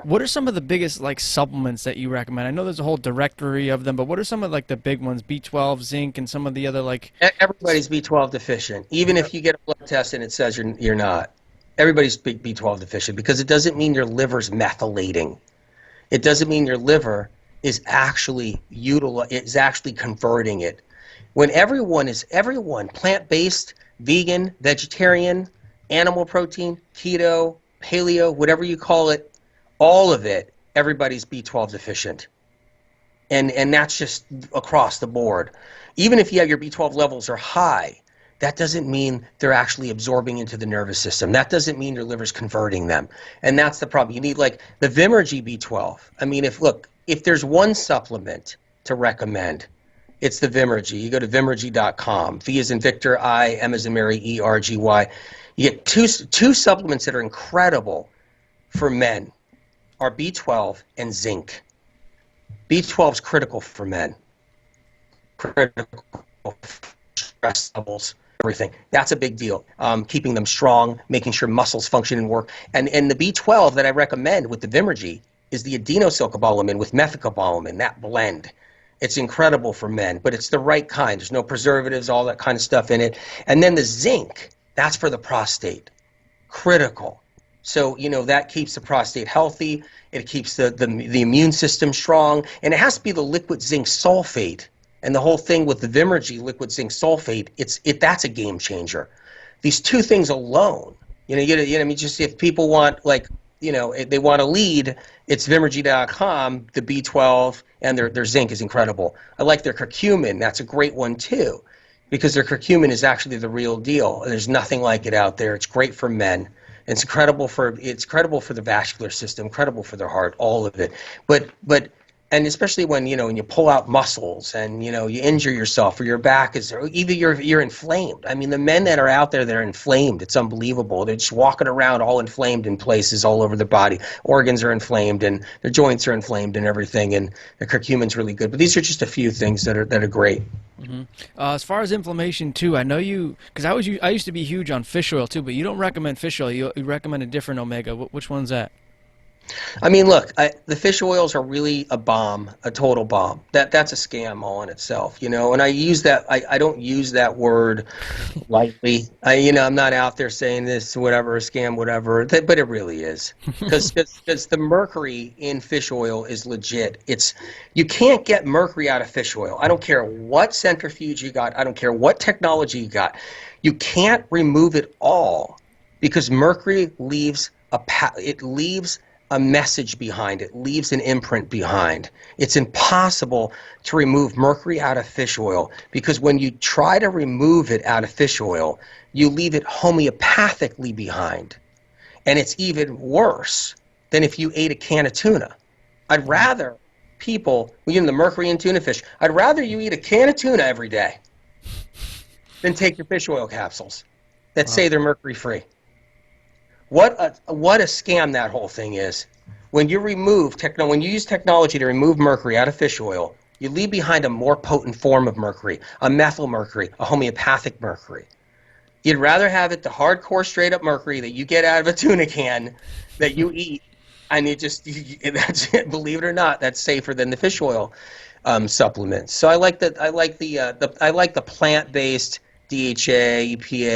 What are some of the biggest like supplements that you recommend? I know there's a whole directory of them, but what are some of like the big ones? B12, zinc, and some of the other like. Everybody's B12 deficient. Even if you get a blood test and it says you're not, everybody's B12 deficient because it doesn't mean your liver's methylating. It doesn't mean your liver is actually converting it. When everyone plant-based, vegan, vegetarian, animal protein, keto, paleo, whatever you call it, all of it, everybody's B12 deficient. And that's just across the board. Even if your B12 levels are high, that doesn't mean they're actually absorbing into the nervous system. That doesn't mean your liver's converting them. And that's the problem. You need like the Vimergy B12. I mean, if there's one supplement to recommend, it's the Vimergy. You go to vimergy.com. V as in Victor, I, M as in Mary, ERGY. You get two supplements that are incredible for men are B12 and zinc. B12 is critical for men. Critical for stress levels, everything. That's a big deal. Keeping them strong, making sure muscles function and work. And the B12 that I recommend with the Vimergy is the adenosylcobalamin with methylcobalamin, that blend. It's incredible for men, but it's the right kind. There's no preservatives, all that kind of stuff in it. And then the zinc, that's for the prostate. Critical. So, that keeps the prostate healthy. It keeps the immune system strong. And it has to be the liquid zinc sulfate. And the whole thing with the Vimergy liquid zinc sulfate, that's a game changer. These two things alone, I mean, just if people want, like, if they want to lead, it's Vimergy.com. The B12 and their zinc is incredible. I like their curcumin. That's a great one, too, because their curcumin is actually the real deal. There's nothing like it out there. It's great for men. It's incredible for the vascular system, incredible for their heart, all of it. But and especially when you pull out muscles and you injure yourself or your back is or either you're inflamed. I mean, the men that are out there that are inflamed, it's unbelievable. They're just walking around all inflamed in places all over their body. Organs are inflamed and their joints are inflamed and everything. And the curcumin's really good. But these are just a few things that are great. Hmm. As far as inflammation too, I know you because I used to be huge on fish oil too, but you don't recommend fish oil. You recommend a different omega. Which one's that? I mean, look, the fish oils are really a bomb, a total bomb. That's a scam all in itself, And I don't use that word lightly. I'm not out there saying this, whatever, a scam, whatever, but it really is. Because the mercury in fish oil is legit. You can't get mercury out of fish oil. I don't care what centrifuge you got. I don't care what technology you got. You can't remove it all because mercury leaves a message behind it, leaves an imprint behind. It's impossible to remove mercury out of fish oil because when you try to remove it out of fish oil, you leave it homeopathically behind. And it's even worse than if you ate a can of tuna. I'd rather the mercury in tuna fish, I'd rather you eat a can of tuna every day than take your fish oil capsules that Wow. say they're mercury free. What a scam that whole thing is. When you use technology to remove mercury out of fish oil, you leave behind a more potent form of mercury, a methyl mercury, a homeopathic mercury. You'd rather have it the hardcore straight up mercury that you get out of a tuna can that you eat, and that's it, believe it or not, that's safer than the fish oil supplements. So I like the plant based DHA, EPA,